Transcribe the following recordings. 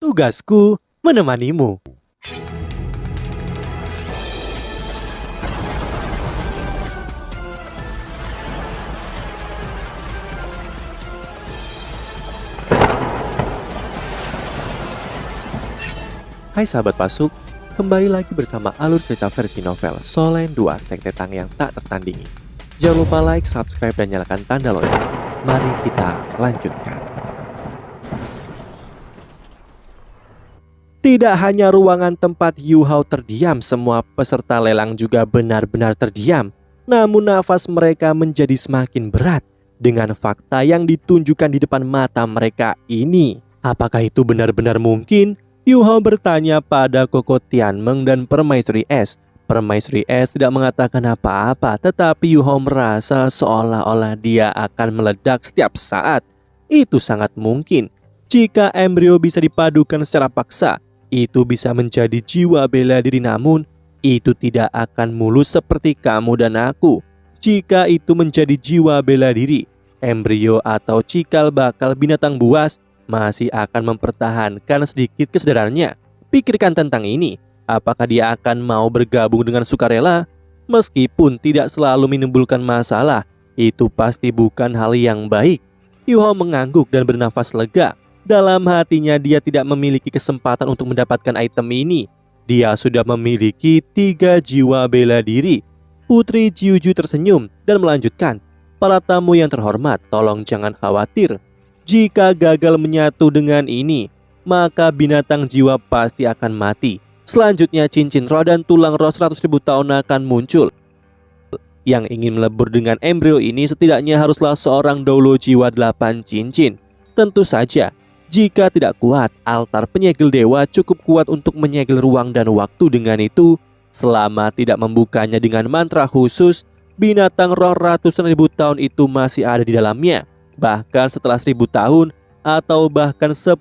Tugasku menemanimu. Hai sahabat Pasuk, kembali lagi bersama alur cerita versi novel Solen 2 Sekte Tang yang tak tertandingi. Jangan lupa like, subscribe, dan nyalakan tanda lonceng. Mari kita lanjutkan. Tidak hanya ruangan tempat Yu Hao terdiam, semua peserta lelang juga benar-benar terdiam. Namun nafas mereka menjadi semakin berat dengan fakta yang ditunjukkan di depan mata mereka ini. Apakah itu benar-benar mungkin? Yu Hao bertanya pada Koko Tianmeng dan Permaisuri S. Permaisuri S tidak mengatakan apa-apa, tetapi Yu Hao merasa seolah-olah dia akan meledak setiap saat. Itu sangat mungkin. Jika embrio bisa dipadukan secara paksa, itu bisa menjadi jiwa bela diri, namun itu tidak akan mulus seperti kamu dan aku. Jika itu menjadi jiwa bela diri, embrio atau cikal bakal binatang buas masih akan mempertahankan sedikit kesadarannya. Pikirkan tentang ini. Apakah dia akan mau bergabung dengan sukarela? Meskipun tidak selalu menimbulkan masalah, itu pasti bukan hal yang baik. Yu Hao mengangguk dan bernafas lega. Dalam hatinya dia tidak memiliki kesempatan untuk mendapatkan item ini. Dia sudah memiliki 3 jiwa bela diri. Putri Jiuju tersenyum dan melanjutkan, "Para tamu yang terhormat, tolong jangan khawatir. Jika gagal menyatu dengan ini, maka binatang jiwa pasti akan mati. Selanjutnya cincin roh dan tulang roh 100.000 tahun akan muncul. Yang ingin melebur dengan embrio ini setidaknya haruslah seorang Doulo jiwa 8 cincin. Tentu saja, jika tidak kuat, altar penyegel dewa cukup kuat untuk menyegel ruang dan waktu. Dengan itu, selama tidak membukanya dengan mantra khusus, binatang roh ratusan ribu tahun itu masih ada di dalamnya. Bahkan setelah 1000 tahun atau bahkan 10.000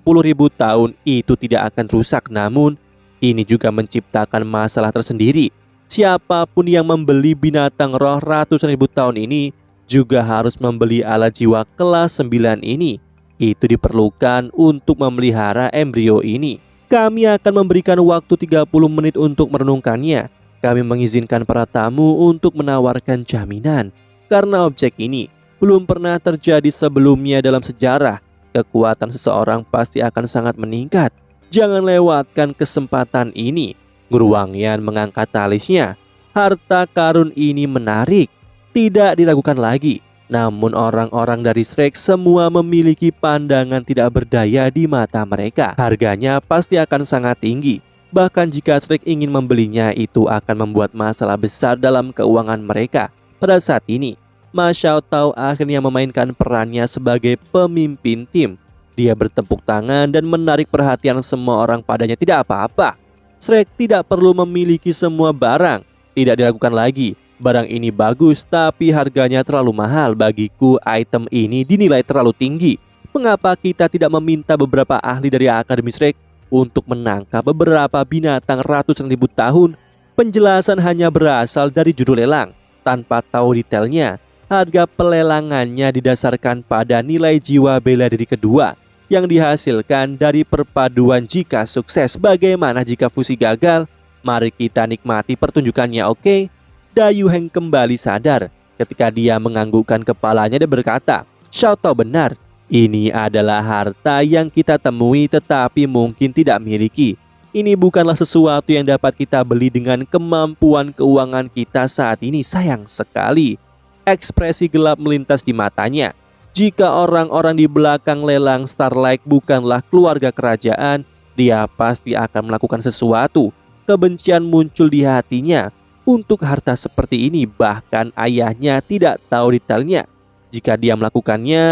tahun itu tidak akan rusak. Namun ini juga menciptakan masalah tersendiri. Siapapun yang membeli binatang roh ratusan ribu tahun ini juga harus membeli alat jiwa kelas 9 ini. Itu diperlukan untuk memelihara embrio ini. Kami akan memberikan waktu 30 menit untuk merenungkannya. Kami mengizinkan para tamu untuk menawarkan jaminan. Karena objek ini belum pernah terjadi sebelumnya dalam sejarah. Kekuatan seseorang pasti akan sangat meningkat. Jangan lewatkan kesempatan ini. Guru Wangyan mengangkat talisnya. Harta karun ini menarik, tidak diragukan lagi. Namun orang-orang dari Shrek semua memiliki pandangan tidak berdaya di mata mereka. Harganya pasti akan sangat tinggi. Bahkan jika Shrek ingin membelinya, itu akan membuat masalah besar dalam keuangan mereka. Pada saat ini, Ma Xiaotao akhirnya memainkan perannya sebagai pemimpin tim. Dia bertepuk tangan dan menarik perhatian semua orang padanya. Tidak apa-apa, Shrek tidak perlu memiliki semua barang. Tidak diragukan lagi, barang ini bagus tapi harganya terlalu mahal. Bagiku item ini dinilai terlalu tinggi. Mengapa kita tidak meminta beberapa ahli dari Akademi Shrek untuk menangkap beberapa binatang ratusan ribu tahun? Penjelasan hanya berasal dari judul lelang. Tanpa tahu detailnya, harga pelelangannya didasarkan pada nilai jiwa bela diri kedua yang dihasilkan dari perpaduan. Jika sukses, bagaimana jika fusi gagal? Mari kita nikmati pertunjukannya, oke? Dayu Heng kembali sadar ketika dia menganggukkan kepalanya dan berkata, "Xiaotao benar, ini adalah harta yang kita temui tetapi mungkin tidak miliki. Ini bukanlah sesuatu yang dapat kita beli dengan kemampuan keuangan kita saat ini. Sayang sekali." Ekspresi gelap melintas di matanya. Jika orang-orang di belakang lelang Starlight bukanlah keluarga kerajaan, dia pasti akan melakukan sesuatu. Kebencian muncul di hatinya untuk harta seperti ini. Bahkan ayahnya tidak tahu detailnya. Jika dia melakukannya,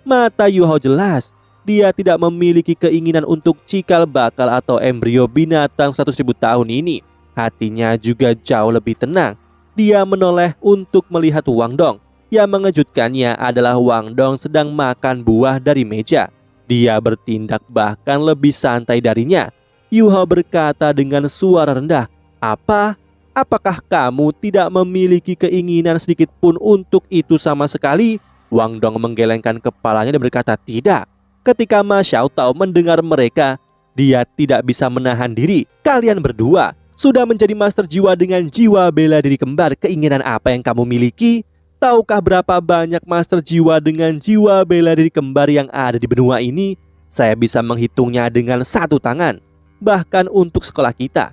mata Yu Hao jelas. Dia tidak memiliki keinginan untuk cikal bakal atau embrio binatang 100.000 tahun ini. Hatinya juga jauh lebih tenang. Dia menoleh untuk melihat Wang Dong. Yang mengejutkannya adalah Wang Dong sedang makan buah dari meja. Dia bertindak bahkan lebih santai darinya. Yu Hao berkata dengan suara rendah, Apakah kamu tidak memiliki keinginan sedikit pun untuk itu sama sekali?" Wang Dong menggelengkan kepalanya dan berkata, "Tidak." Ketika Ma Xiaotao mendengar mereka, Dia tidak bisa menahan diri. Kalian berdua sudah menjadi master jiwa dengan jiwa bela diri kembar. Keinginan apa yang kamu miliki? Tahukah berapa banyak master jiwa dengan jiwa bela diri kembar yang ada di benua ini? Saya bisa menghitungnya dengan satu tangan. Bahkan untuk sekolah kita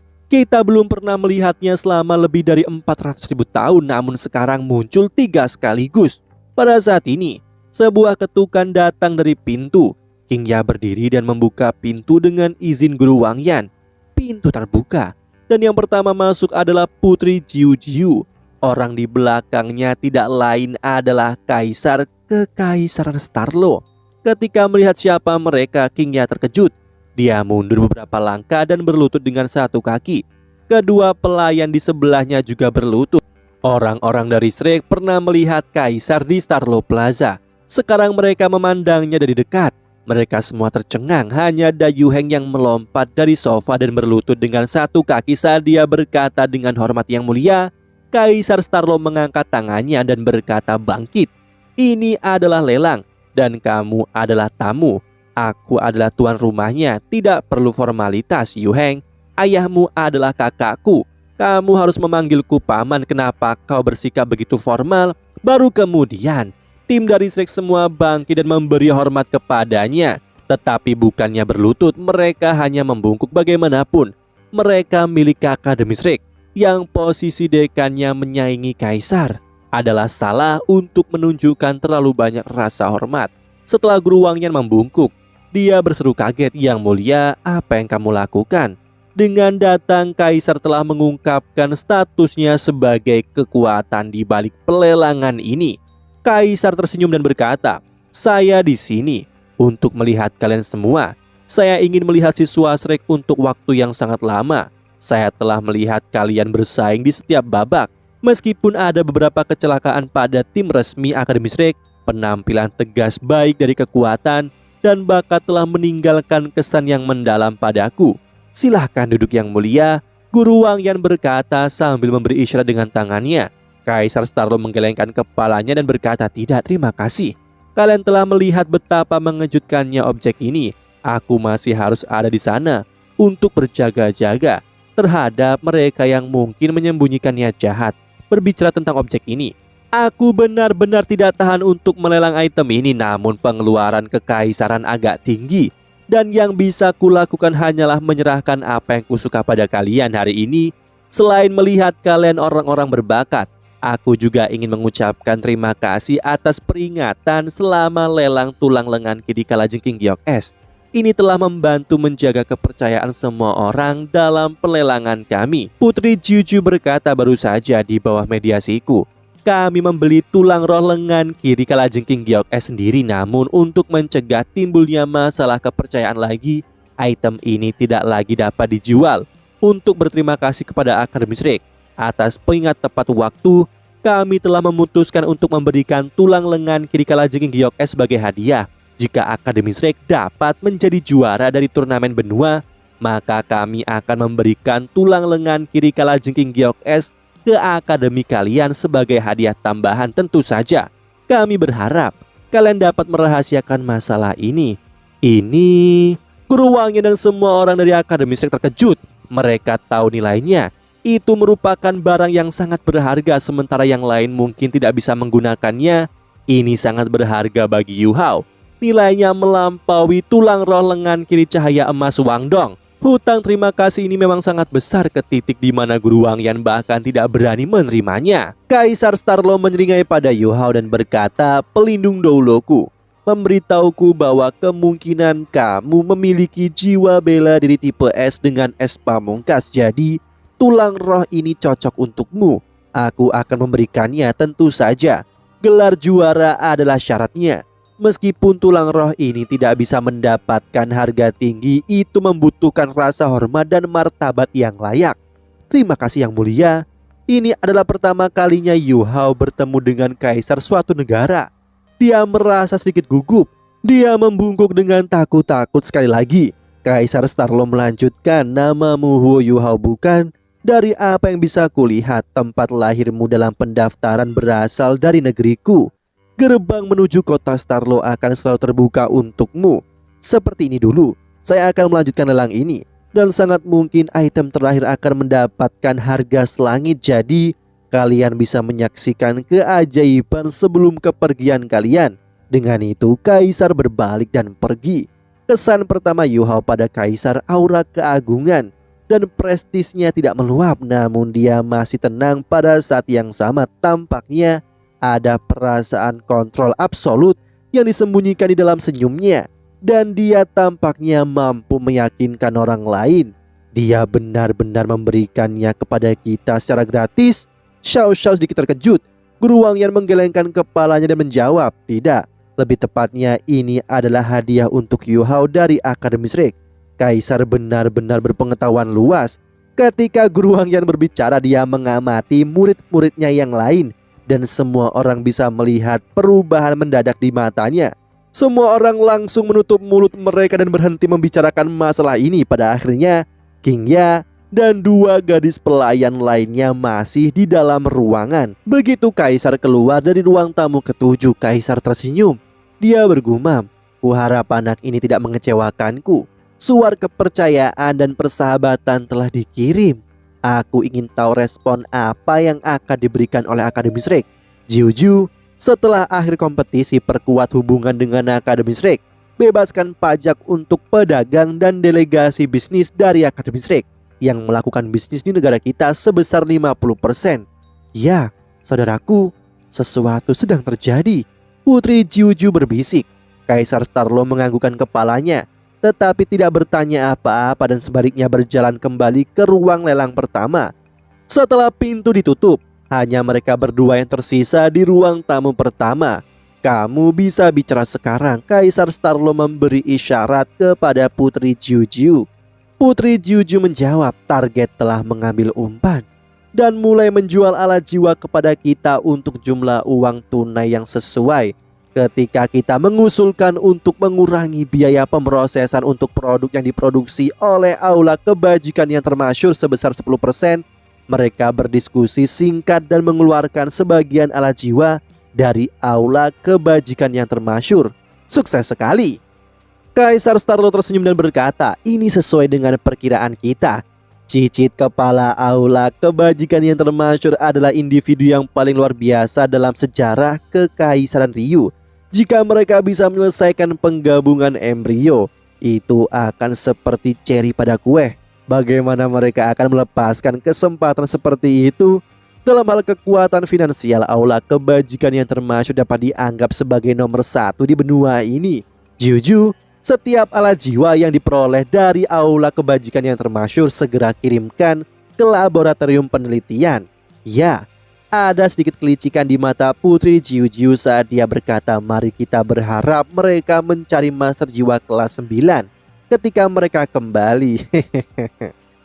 belum pernah melihatnya selama lebih dari 400.000 tahun. Namun sekarang muncul 3 sekaligus. Pada saat ini, sebuah ketukan datang dari pintu. King Ya berdiri dan membuka pintu dengan izin Guru Wang Yan. Pintu terbuka, dan yang pertama masuk adalah Putri Jiu Jiu. Orang di belakangnya tidak lain adalah Kaisar Kekaisaran Starlo. Ketika melihat siapa mereka, King Ya terkejut. Dia mundur beberapa langkah dan berlutut dengan satu kaki. Kedua pelayan di sebelahnya juga berlutut. Orang-orang dari Shrek pernah melihat Kaisar di Starlo Plaza. Sekarang mereka memandangnya dari dekat. Mereka semua tercengang. Hanya Dayu Heng yang melompat dari sofa dan berlutut dengan satu kaki saat dia berkata dengan hormat yang mulia. Kaisar Starlo mengangkat tangannya dan berkata, "Bangkit. Ini adalah lelang dan kamu adalah tamu. Aku adalah tuan rumahnya. Tidak perlu formalitas, Yu Heng. Ayahmu adalah kakakku. Kamu harus memanggilku paman. Kenapa kau bersikap begitu formal?" Baru kemudian tim dari Shrek semua bangkit dan memberi hormat kepadanya. Tetapi bukannya berlutut, mereka hanya membungkuk. Bagaimanapun, mereka milik Akademi Shrek yang posisi dekannya menyaingi Kaisar. Adalah salah untuk menunjukkan terlalu banyak rasa hormat. Setelah Guru Wang Yan membungkuk, dia berseru kaget, "Yang mulia, apa yang kamu lakukan?" Dengan datang Kaisar telah mengungkapkan statusnya sebagai kekuatan di balik pelelangan ini. Kaisar tersenyum dan berkata, "Saya di sini untuk melihat kalian semua. Saya ingin melihat siswa Shrek untuk waktu yang sangat lama. Saya telah melihat kalian bersaing di setiap babak. Meskipun ada beberapa kecelakaan pada tim resmi Akademi Shrek, penampilan tegas baik dari kekuatan dan bakat telah meninggalkan kesan yang mendalam padaku. Silahkan duduk yang mulia." Guru Wang Yan berkata sambil memberi isyarat dengan tangannya. Kaisar Starlo menggelengkan kepalanya dan berkata, "Tidak, terima kasih. Kalian telah melihat betapa mengejutkannya objek ini. Aku masih harus ada di sana untuk berjaga-jaga terhadap mereka yang mungkin menyembunyikan niat jahat. Berbicara tentang objek ini, aku benar-benar tidak tahan untuk melelang item ini. Namun pengeluaran kekaisaran agak tinggi, dan yang bisa kulakukan hanyalah menyerahkan apa yang kusuka pada kalian hari ini. Selain melihat kalian orang-orang berbakat, aku juga ingin mengucapkan terima kasih atas peringatan selama lelang tulang lengan kiri Kalajengking Giok S. Ini telah membantu menjaga kepercayaan semua orang dalam pelelangan kami." Putri Juju berkata, "Baru saja di bawah mediasiku, kami membeli tulang roh lengan kiri Kalajengking Giok S sendiri. Namun untuk mencegah timbulnya masalah kepercayaan lagi, item ini tidak lagi dapat dijual. Untuk berterima kasih kepada Akademi Shrek atas pengingat tepat waktu, kami telah memutuskan untuk memberikan tulang lengan kiri Kalajengking Giok S sebagai hadiah. Jika Akademi Shrek dapat menjadi juara dari turnamen benua, maka kami akan memberikan tulang lengan kiri Kalajengking Giok S ke akademi kalian sebagai hadiah tambahan. Tentu saja kami berharap kalian dapat merahasiakan masalah ini." Guru Wang Yan dan semua orang dari Akademi Shrek terkejut. Mereka tahu nilainya. Itu merupakan barang yang sangat berharga, sementara yang lain mungkin tidak bisa menggunakannya. Ini sangat berharga bagi Yu Hao. Nilainya melampaui tulang roh lengan kiri cahaya emas Wang Dong. Hutang terima kasih ini memang sangat besar ke titik di mana Guru Wang Yan bahkan tidak berani menerimanya. Kaisar Starlo menyeringai pada Yu Hao dan berkata, "Pelindung Douloku memberitahuku bahwa kemungkinan kamu memiliki jiwa bela diri tipe S dengan S pamungkas. Jadi tulang roh ini cocok untukmu. Aku akan memberikannya. Tentu saja gelar juara adalah syaratnya. Meskipun tulang roh ini tidak bisa mendapatkan harga tinggi, itu membutuhkan rasa hormat dan martabat yang layak. Terima kasih yang mulia." Ini adalah pertama kalinya Yu Hao bertemu dengan kaisar suatu negara. Dia merasa sedikit gugup. Dia membungkuk dengan takut-takut sekali lagi. Kaisar Starlo melanjutkan, "Namamu Huo Yu Hao bukan? Dari apa yang bisa kulihat, tempat lahirmu dalam pendaftaran berasal dari negeriku. Gerbang menuju kota Starlo akan selalu terbuka untukmu. Seperti ini dulu. Saya akan melanjutkan lelang ini, dan sangat mungkin item terakhir akan mendapatkan harga selangit. Jadi kalian bisa menyaksikan keajaiban sebelum kepergian kalian." Dengan itu kaisar berbalik dan pergi. Kesan pertama Yu Hao pada kaisar aura keagungan dan prestisnya tidak meluap, namun dia masih tenang. Pada saat yang sama tampaknya ada perasaan kontrol absolut yang disembunyikan di dalam senyumnya, dan dia tampaknya mampu meyakinkan orang lain. Dia benar-benar memberikannya kepada kita secara gratis. Xiao Xiao sedikit terkejut. Guru Wang Yan menggelengkan kepalanya dan menjawab, "Tidak, lebih tepatnya ini adalah hadiah untuk Yu Hao dari Akademi Shrek." Kaisar benar-benar berpengetahuan luas. Ketika Guru Wang Yan berbicara, dia mengamati murid-muridnya yang lain, dan semua orang bisa melihat perubahan mendadak di matanya. Semua orang langsung menutup mulut mereka dan berhenti membicarakan masalah ini. Pada akhirnya King Ya dan dua gadis pelayan lainnya masih di dalam ruangan. Begitu kaisar keluar dari ruang tamu ketujuh, kaisar tersenyum. Dia bergumam, "Kuharap anak ini tidak mengecewakanku. Suar kepercayaan dan persahabatan telah dikirim. Aku ingin tahu respon apa yang akan diberikan oleh Akademi Shrek." Jiuju, setelah akhir kompetisi, perkuat hubungan dengan Akademi Shrek. Bebaskan pajak untuk pedagang dan delegasi bisnis dari Akademi Shrek yang melakukan bisnis di negara kita sebesar 50%. "Ya, saudaraku, sesuatu sedang terjadi," Putri Jiuju berbisik. Kaisar Starlo menganggukkan kepalanya, tetapi tidak bertanya apa-apa dan sebaliknya berjalan kembali ke ruang lelang pertama. Setelah pintu ditutup, hanya mereka berdua yang tersisa di ruang tamu pertama. "Kamu bisa bicara sekarang," Kaisar Starlo memberi isyarat kepada Putri Jiuju. Putri Jiuju menjawab, "Target telah mengambil umpan dan mulai menjual alat jiwa kepada kita untuk jumlah uang tunai yang sesuai. Ketika kita mengusulkan untuk mengurangi biaya pemrosesan untuk produk yang diproduksi oleh Aula Kebajikan yang termasyhur sebesar 10%, mereka berdiskusi singkat dan mengeluarkan sebagian alat jiwa dari Aula Kebajikan yang termasyhur. Sukses sekali." Kaisar Starlo tersenyum dan berkata, "Ini sesuai dengan perkiraan kita. Cicit kepala Aula Kebajikan yang termasyhur adalah individu yang paling luar biasa dalam sejarah Kekaisaran Ryu. Jika mereka bisa menyelesaikan penggabungan embrio, itu akan seperti ceri pada kue. Bagaimana mereka akan melepaskan kesempatan seperti itu? Dalam hal kekuatan finansial, Aula Kebajikan yang termasyhur dapat dianggap sebagai nomor 1 di benua ini. Jiuju, setiap alat jiwa yang diperoleh dari Aula Kebajikan yang termasyhur segera kirimkan ke laboratorium penelitian." Ya, ada sedikit kelicikan di mata Putri Jiuju saat dia berkata, "Mari kita berharap mereka mencari master jiwa kelas 9 ketika mereka kembali."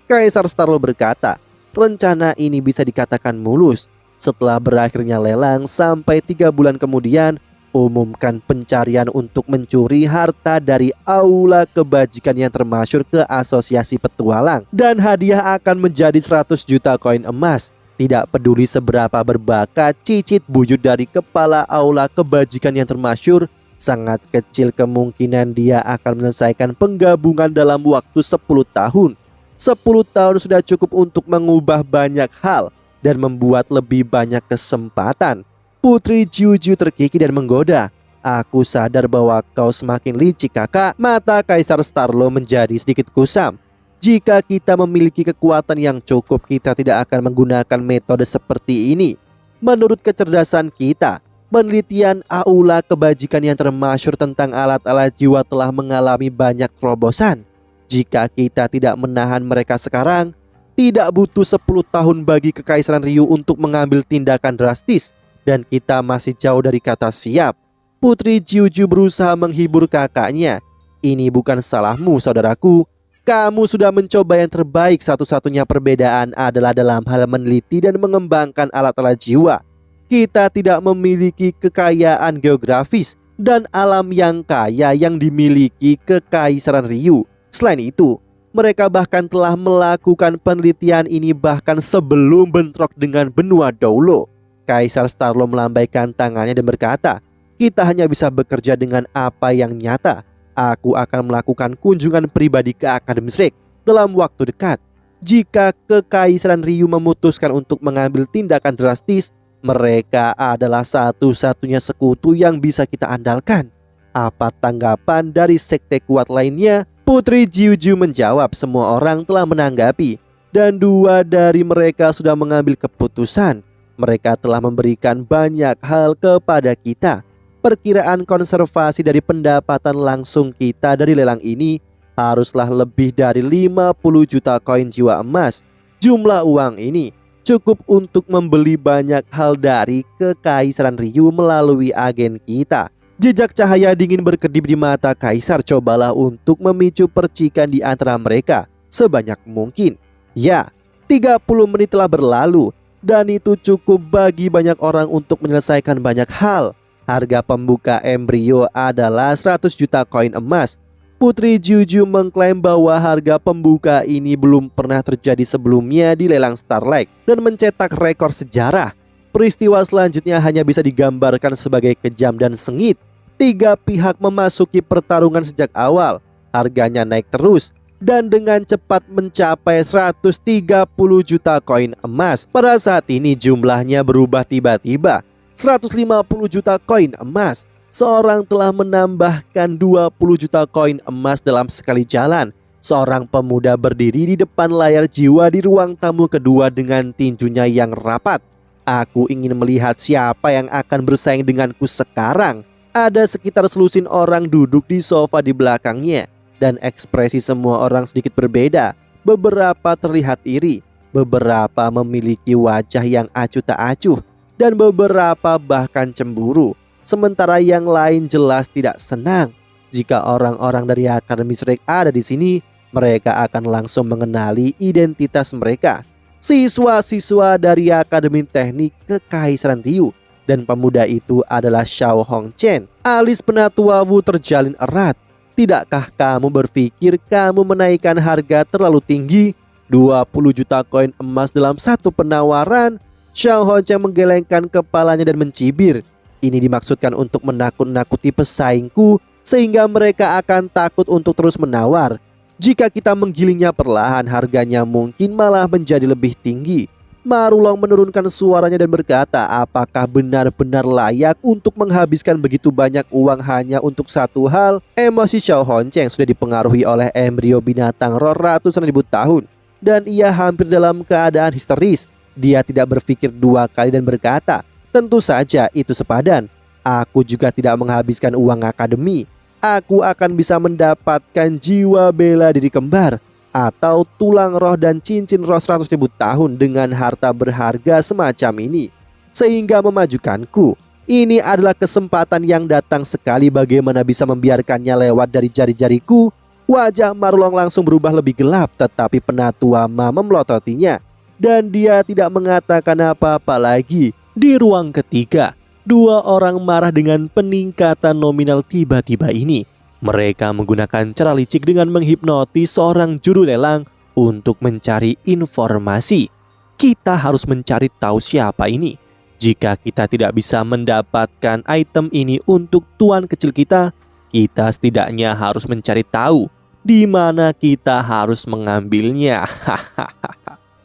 Kaisar Starlo berkata, rencana ini bisa dikatakan mulus. Setelah berakhirnya lelang, sampai 3 bulan kemudian, umumkan pencarian untuk mencuri harta dari Aula Kebajikan yang termasyhur ke Asosiasi Petualang, dan hadiah akan menjadi 100 juta koin emas. Tidak peduli seberapa berbakat cicit buyut dari kepala Aula Kebajikan yang termasyhur, sangat kecil kemungkinan dia akan menyelesaikan penggabungan dalam waktu 10 tahun. 10 tahun sudah cukup untuk mengubah banyak hal dan membuat lebih banyak kesempatan. Putri Jiuju terkikir dan menggoda, "Aku sadar bahwa kau semakin licik, kakak." Mata Kaisar Starlo menjadi sedikit kusam. "Jika kita memiliki kekuatan yang cukup, kita tidak akan menggunakan metode seperti ini. Menurut kecerdasan kita, penelitian Aula Kebajikan yang termasyhur tentang alat-alat jiwa telah mengalami banyak terobosan. Jika kita tidak menahan mereka sekarang, tidak butuh 10 tahun bagi Kekaisaran Ryu untuk mengambil tindakan drastis, dan kita masih jauh dari kata siap." Putri Jiuju berusaha menghibur kakaknya. "Ini bukan salahmu, saudaraku. Kamu sudah mencoba yang terbaik. Satu-satunya perbedaan adalah dalam hal meneliti dan mengembangkan alat-alat jiwa. Kita tidak memiliki kekayaan geografis dan alam yang kaya yang dimiliki Kekaisaran Ryu. Selain itu, mereka bahkan telah melakukan penelitian ini bahkan sebelum bentrok dengan benua Doulo." Kaisar Starlo melambaikan tangannya dan berkata, "Kita hanya bisa bekerja dengan apa yang nyata. Aku akan melakukan kunjungan pribadi ke Akademi Shrek dalam waktu dekat. Jika Kekaisaran Ryu memutuskan untuk mengambil tindakan drastis, mereka adalah satu-satunya sekutu yang bisa kita andalkan. Apa tanggapan dari sekte kuat lainnya? Putri Jiuju menjawab semua orang telah menanggapi, dan dua dari mereka sudah mengambil keputusan. Mereka telah memberikan banyak hal kepada kita. Perkiraan konservasi dari pendapatan langsung kita dari lelang ini haruslah lebih dari 50 juta koin jiwa emas. Jumlah uang ini cukup untuk membeli banyak hal dari Kekaisaran Ryu melalui agen kita. Jejak cahaya dingin berkedip di mata Kaisar. Cobalah untuk memicu percikan di antara mereka sebanyak mungkin. Ya, 30 menit telah berlalu, dan itu cukup bagi banyak orang untuk menyelesaikan banyak hal. Harga pembuka embrio adalah 100 juta koin emas. Putri Jiuju mengklaim bahwa harga pembuka ini belum pernah terjadi sebelumnya di lelang Starlight dan mencetak rekor sejarah. Peristiwa selanjutnya hanya bisa digambarkan sebagai kejam dan sengit. Tiga pihak memasuki pertarungan sejak awal. Harganya naik terus dan dengan cepat mencapai 130 juta koin emas. Pada saat ini jumlahnya berubah tiba-tiba. 150 juta koin emas. Seorang telah menambahkan 20 juta koin emas dalam sekali jalan. Seorang pemuda berdiri di depan layar jiwa di ruang tamu kedua dengan tinjunya yang rapat. Aku ingin melihat siapa yang akan bersaing denganku sekarang. Ada sekitar selusin orang duduk di sofa di belakangnya, dan ekspresi semua orang sedikit berbeda. Beberapa terlihat iri, beberapa memiliki wajah yang acuh tak acuh, dan beberapa bahkan cemburu. Sementara yang lain jelas tidak senang. Jika orang-orang dari Akademi Shrek ada di sini, mereka akan langsung mengenali identitas mereka. Siswa-siswa dari Akademi Teknik Kekaisaran Ryu, dan pemuda itu adalah Xiao Hongchen. Alis Penatua Wu terjalin erat. Tidakkah kamu berpikir kamu menaikkan harga terlalu tinggi? 20 juta koin emas dalam satu penawaran? Xiao Hongchen menggelengkan kepalanya dan mencibir. Ini dimaksudkan untuk menakut-nakuti pesaingku sehingga mereka akan takut untuk terus menawar. Jika kita menggilingnya perlahan, harganya mungkin malah menjadi lebih tinggi. Marulong menurunkan suaranya dan berkata, apakah benar-benar layak untuk menghabiskan begitu banyak uang hanya untuk satu hal? Emosi Xiao Hongchen sudah dipengaruhi oleh embrio binatang roh ratusan ribu tahun, dan ia hampir dalam keadaan histeris. Dia tidak berpikir dua kali dan berkata, tentu saja itu sepadan. Aku juga tidak menghabiskan uang akademi. Aku akan bisa mendapatkan jiwa bela diri kembar atau tulang roh dan cincin roh 100.000 tahun dengan harta berharga semacam ini, sehingga memajukanku. Ini adalah kesempatan yang datang sekali. Bagaimana bisa membiarkannya lewat dari jari-jariku? Wajah Marulong langsung berubah lebih gelap, tetapi Penatua Ma memelototinya, dan dia tidak mengatakan apa-apa lagi. Di ruang ketiga, dua orang marah dengan peningkatan nominal tiba-tiba ini. Mereka menggunakan cara licik dengan menghipnotis seorang juru lelang untuk mencari informasi. Kita harus mencari tahu siapa ini. Jika kita tidak bisa mendapatkan item ini untuk tuan kecil kita, kita setidaknya harus mencari tahu di mana kita harus mengambilnya.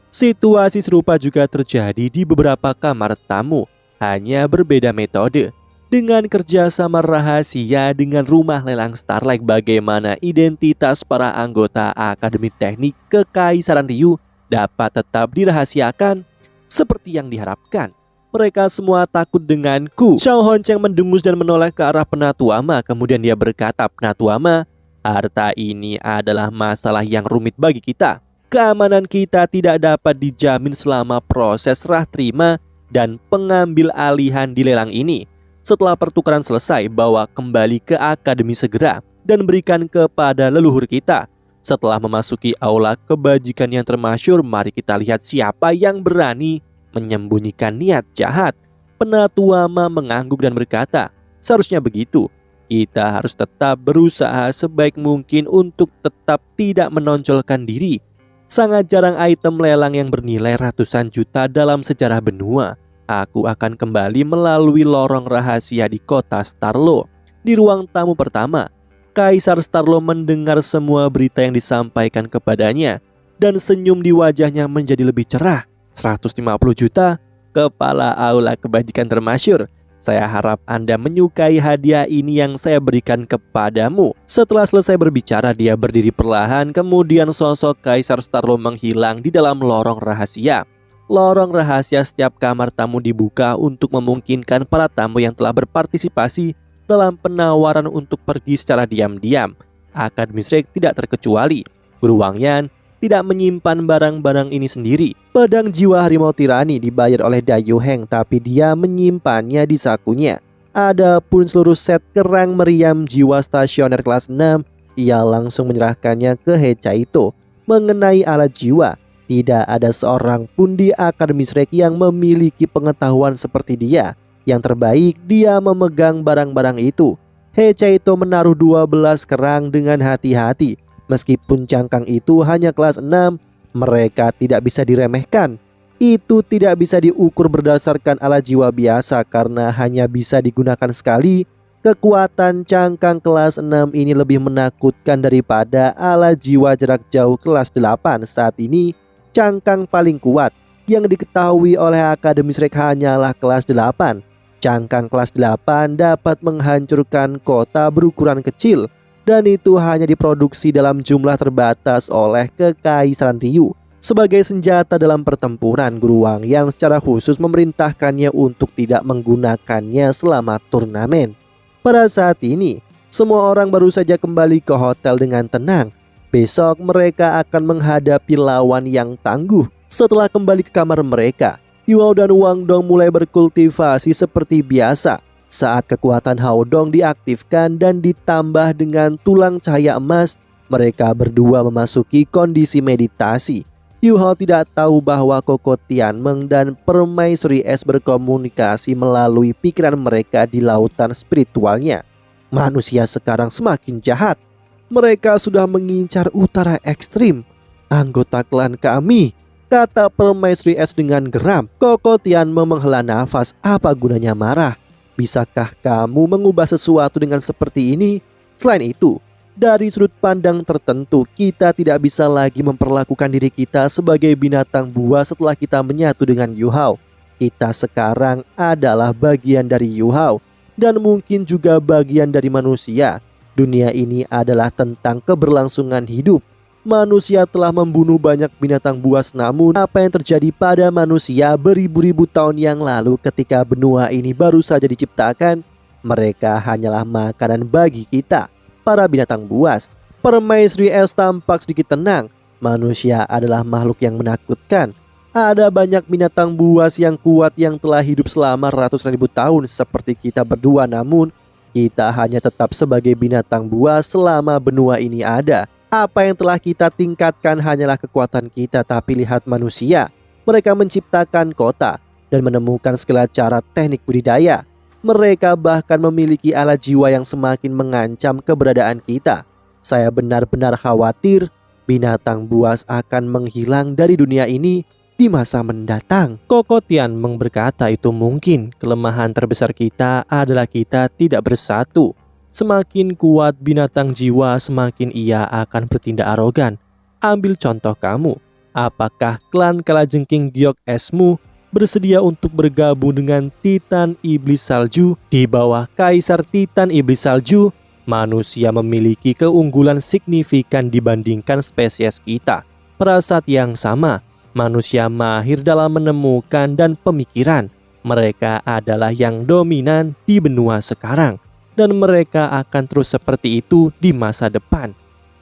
Situasi serupa juga terjadi di beberapa kamar tamu, hanya berbeda metode. Dengan kerjasama rahasia dengan rumah lelang Starlight, bagaimana identitas para anggota Akademi Teknik Kekaisaran Ryu dapat tetap dirahasiakan seperti yang diharapkan. Mereka semua takut denganku. Xiao Hongchen mendengus dan menoleh ke arah Penatua Ma. Kemudian dia berkata, Penatua Ma, harta ini adalah masalah yang rumit bagi kita. Keamanan kita tidak dapat dijamin selama proses serah terima dan pengambil alihan di lelang ini. Setelah pertukaran selesai, bawa kembali ke akademi segera dan berikan kepada leluhur kita. Setelah memasuki aula kebajikan yang termasyur, mari kita lihat siapa yang berani menyembunyikan niat jahat. Penatua Ma mengangguk dan berkata, seharusnya begitu. Kita harus tetap berusaha sebaik mungkin untuk tetap tidak menonjolkan diri. Sangat jarang item lelang yang bernilai ratusan juta dalam sejarah benua. Aku akan kembali melalui lorong rahasia di kota Starlo. Di ruang tamu pertama, Kaisar Starlo mendengar semua berita yang disampaikan kepadanya, dan senyum di wajahnya menjadi lebih cerah. 150 juta, kepala aula kebajikan termasyur. Saya harap Anda menyukai hadiah ini yang saya berikan kepadamu. Setelah selesai berbicara, dia berdiri perlahan, kemudian sosok Kaisar Starlo menghilang di dalam lorong rahasia. Lorong rahasia setiap kamar tamu dibuka untuk memungkinkan para tamu yang telah berpartisipasi dalam penawaran untuk pergi secara diam-diam. Akademi Shrek tidak terkecuali. Guru Wang Yan tidak menyimpan barang-barang ini sendiri. Pedang jiwa harimau tirani dibayar oleh Dayu Heng, tapi dia menyimpannya di sakunya. Adapun seluruh set kerang meriam jiwa stasioner kelas 6, ia langsung menyerahkannya ke He Chaito. Mengenai alat jiwa, tidak ada seorang pun di Akademi Shrek yang memiliki pengetahuan seperti dia. Yang terbaik, dia memegang barang-barang itu. He Chaito menaruh 12 kerang dengan hati-hati. Meskipun cangkang itu hanya kelas 6, mereka tidak bisa diremehkan. Itu tidak bisa diukur berdasarkan alat jiwa biasa karena hanya bisa digunakan sekali. Kekuatan cangkang kelas 6 ini lebih menakutkan daripada alat jiwa jarak jauh kelas 8. Saat ini, cangkang paling kuat yang diketahui oleh Akademi Shrek hanyalah kelas 8. Cangkang kelas 8 dapat menghancurkan kota berukuran kecil, dan itu hanya diproduksi dalam jumlah terbatas oleh Kekaisaran Tiu. Sebagai senjata dalam pertempuran, Guru Wang Yan secara khusus memerintahkannya untuk tidak menggunakannya selama turnamen. Pada saat ini, semua orang baru saja kembali ke hotel dengan tenang. Besok mereka akan menghadapi lawan yang tangguh. Setelah kembali ke kamar mereka, Yu Hao dan Wang Dong mulai berkultivasi seperti biasa. Saat kekuatan Hao Dong diaktifkan dan ditambah dengan tulang cahaya emas, mereka berdua memasuki kondisi meditasi. Yu Hao tidak tahu bahwa Koko Tianmeng dan Permaisuri Es berkomunikasi melalui pikiran mereka di lautan spiritualnya. Manusia sekarang semakin jahat. Mereka sudah mengincar utara ekstrim. Anggota klan kami, kata Permaisuri Es dengan geram. Koko Tianmeng menghela nafas. Apa gunanya marah? Bisakah kamu mengubah sesuatu dengan seperti ini? Selain itu, dari sudut pandang tertentu, kita tidak bisa lagi memperlakukan diri kita sebagai binatang buas setelah kita menyatu dengan Yu Hao. Kita sekarang adalah bagian dari Yu Hao, dan mungkin juga bagian dari manusia. Dunia ini adalah tentang keberlangsungan hidup. Manusia telah membunuh banyak binatang buas, namun apa yang terjadi pada manusia beribu-ribu tahun yang lalu ketika benua ini baru saja diciptakan? Mereka hanyalah makanan bagi kita, para binatang buas. Permaisuri Es tampak sedikit tenang. Manusia adalah makhluk yang menakutkan. Ada banyak binatang buas yang kuat yang telah hidup selama ratus ribu tahun seperti kita berdua, namun kita hanya tetap sebagai binatang buas selama benua ini ada. Apa yang telah kita tingkatkan hanyalah kekuatan kita, tapi lihat manusia. Mereka menciptakan kota dan menemukan segala cara teknik budidaya. Mereka bahkan memiliki alat jiwa yang semakin mengancam keberadaan kita. Saya benar-benar khawatir binatang buas akan menghilang dari dunia ini di masa mendatang. Koko Tianmeng berkata itu mungkin. Kelemahan terbesar kita adalah kita tidak bersatu. Semakin kuat binatang jiwa, semakin ia akan bertindak arogan. Ambil contoh kamu. Apakah klan Kalajengking Giok Esmu bersedia untuk bergabung dengan Titan Iblis Salju di bawah Kaisar Titan Iblis Salju? Manusia memiliki keunggulan signifikan dibandingkan spesies kita. Pada saat yang sama, manusia mahir dalam menemukan dan pemikiran. Mereka adalah yang dominan di benua sekarang, dan mereka akan terus seperti itu di masa depan.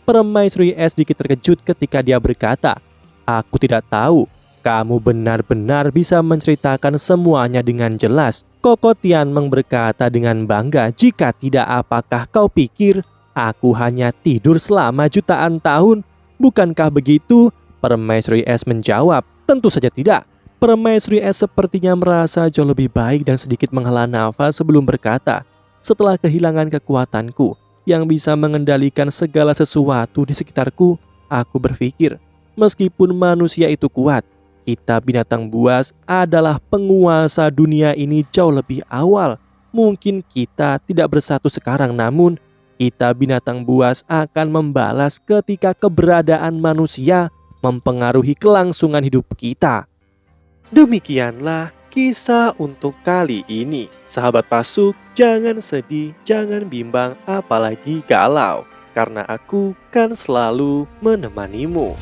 Permaisuri Es sedikit terkejut ketika dia berkata, "Aku tidak tahu. Kamu benar-benar bisa menceritakan semuanya dengan jelas." Koko Tianmeng berkata dengan bangga, "Jika tidak, apakah kau pikir aku hanya tidur selama jutaan tahun? Bukankah begitu?" Permaisuri Es menjawab, "Tentu saja tidak." Permaisuri Es sepertinya merasa jauh lebih baik dan sedikit menghela nafas sebelum berkata, "Setelah kehilangan kekuatanku yang bisa mengendalikan segala sesuatu di sekitarku, aku berpikir, meskipun manusia itu kuat, kita binatang buas adalah penguasa dunia ini jauh lebih awal. Mungkin kita tidak bersatu sekarang, namun kita binatang buas akan membalas ketika keberadaan manusia mempengaruhi kelangsungan hidup kita. Demikianlah kisah untuk kali ini. Sahabat Pasuk, jangan sedih, jangan bimbang, apalagi galau, karena aku kan selalu menemanimu.